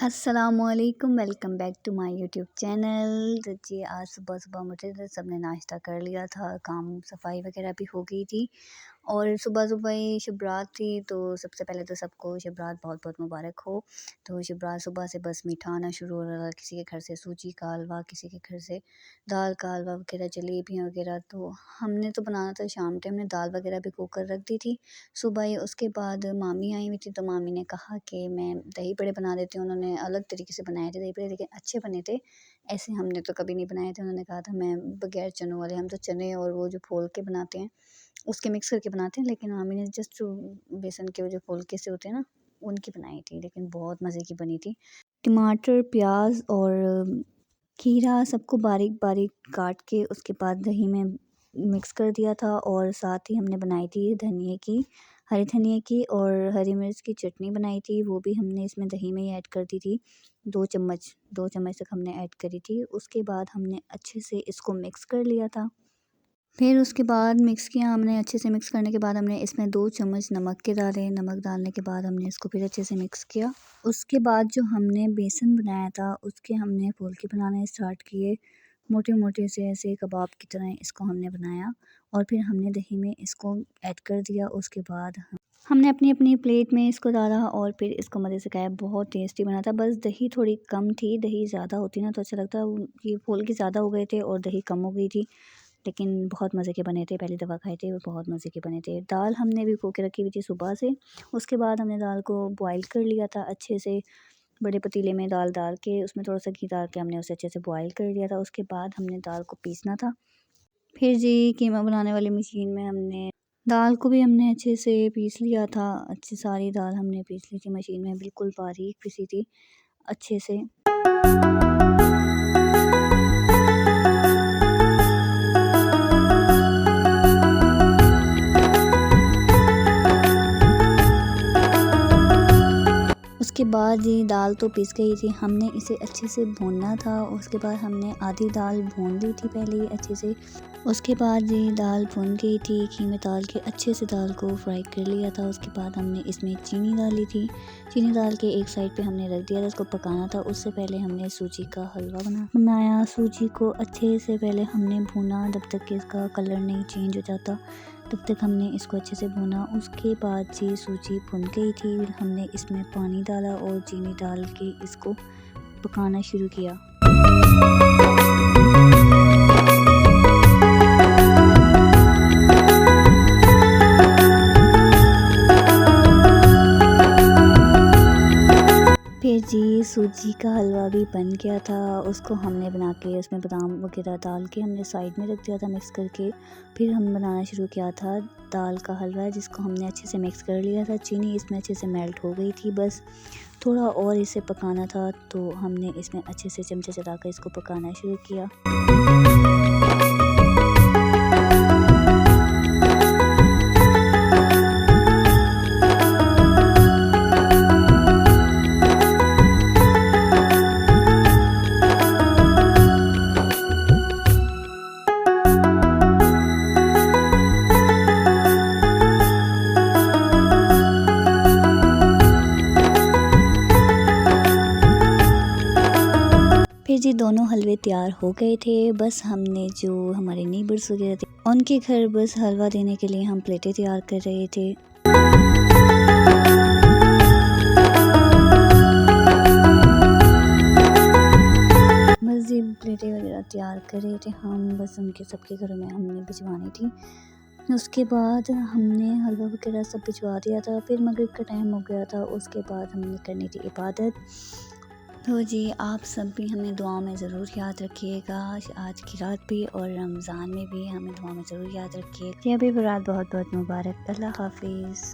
अस्सलामुअलैकुम, welcome back to my YouTube channel. तो जी आज सुबह सुबह मुझे सबने नाश्ता कर लिया था, काम सफाई वगैरह भी हो गई थी और सुबह सुबह ही शब रात थी। तो सबसे पहले तो सबको शब रात बहुत बहुत मुबारक हो। तो शब रात सुबह से बस मीठा आना शुरू हो रहा था, किसी के घर से सूजी का हलवा, किसी के घर से दाल का हलवा वगैरह, जलेबियाँ वगैरह। तो हमने तो बनाना था शाम टाइम, हमने दाल वगैरह भी कुक कर रख दी थी सुबह ही। उसके बाद मामी आई हुई थी तो मामी ने कहा कि मैं दही बड़े बना देती हूँ। उन्होंने अलग तरीके से बनाए थे दही बड़े, लेकिन अच्छे बने थे, ऐसे हमने तो कभी नहीं बनाए थे। उन्होंने कहा था मैं बगैर चनों वाले, हम तो चने और वो जो फोल के बनाते हैं उसके मिक्स करके बनाते हैं, लेकिन मामी ने जस्ट जो बेसन के वो जो फोल के से होते हैं ना उनकी बनाई थी, लेकिन बहुत मज़े की बनी थी। टमाटर, प्याज और खीरा सबको बारीक बारीक काट के उसके बाद दही में मिक्स कर दिया था। और साथ ही हमने बनाई थी हरे धनिए की और हरी मिर्च की चटनी बनाई थी, वो भी हमने इसमें दही में ही ऐड कर दी थी। 2 चम्मच तक हमने ऐड करी थी। उसके बाद हमने अच्छे से इसको मिक्स कर लिया था। फिर उसके बाद मिक्स किया हमने, अच्छे से मिक्स करने के बाद हमने इसमें 2 चम्मच नमक के डाले। नमक डालने के बाद हमने इसको फिर अच्छे से मिक्स किया। उसके बाद जो हमने बेसन बनाया था उसके हमने फुलके बनाने स्टार्ट किए, मोटे मोटे से ऐसे कबाब की तरह इसको हमने बनाया और फिर हमने दही में इसको ऐड कर दिया। उसके बाद हमने अपनी अपनी प्लेट में इसको डाला और फिर इसको मज़े से खाया। बहुत टेस्टी बना था, बस दही थोड़ी कम थी, दही ज़्यादा होती ना तो अच्छा लगता। ये फुलके ज़्यादा हो गए थे और दही कम हो गई थी, लेकिन बहुत मज़े के बने थे। पहली दफ़ा खाए थे और बहुत मज़े के बने थे। दाल हमने भी भिगो के रखी हुई थी सुबह से। उसके बाद हमने दाल को बॉईल कर लिया था अच्छे से, बड़े पतीले में दाल डाल के उसमें थोड़ा सा घी डाल के हमने उसे अच्छे से बॉईल कर लिया था। उसके बाद हमने दाल को पीसना था। फिर जी कीमा बनाने वाली मशीन में हमने दाल को भी हमने अच्छे से पीस लिया था। अच्छी सारी दाल हमने पीस ली थी मशीन में, बिल्कुल बारीक पीसी थी अच्छे से। उसके बाद ये दाल तो पिस गई थी, हमने इसे अच्छे से भूनना था। उसके बाद हमने आधी दाल भून ली थी पहले ही अच्छे से। उसके बाद ये दाल भून गई थी, घी में डाल के अच्छे से दाल को फ्राई कर लिया था। उसके बाद हमने इसमें चीनी डाली थी, चीनी डाल के एक साइड पे हमने रख दिया था, इसको पकाना था। उससे पहले हमने सूजी का हलवा बनाया। सूजी को अच्छे से पहले हमने भूना जब तक कि इसका कलर नहीं चेंज हो जाता, तब तक हमने इसको अच्छे से भुना। उसके बाद जी सूजी भुन गई थी, हमने इसमें पानी डाला और चीनी डाल के इसको पकाना शुरू किया। फिर जी सूजी का हलवा भी बन गया था, उसको हमने बना के उसमें बादाम वगैरह डाल के हमने साइड में रख दिया था मिक्स करके। फिर हम बनाना शुरू किया था दाल का हलवा, जिसको हमने अच्छे से मिक्स कर लिया था। चीनी इसमें अच्छे से मेल्ट हो गई थी, बस थोड़ा और इसे पकाना था। तो हमने इसमें अच्छे से चमचे चलाकर इसको पकाना शुरू किया। फिर जी दोनों हलवे तैयार हो गए थे। बस हमने जो हमारे नेबर्स वगैरह थे उनके घर बस हलवा देने के लिए हम प्लेटें तैयार कर रहे थे। बस ये प्लेटें वगैरह तैयार कर रहे थे हम, बस उनके सबके घरों में हमने भिजवानी थी। उसके बाद हमने हलवा वगैरह सब भिजवा दिया था। फिर मगरिब का टाइम हो गया था, उसके बाद हमने करनी थी इबादत। तो जी आप सब भी हमें दुआ में ज़रूर याद रखिएगा, आज की रात भी और रमज़ान में भी हमें दुआ में ज़रूर याद रखिएगा। अभी रात बहुत बहुत मुबारक। अल्लाह हाफिज़।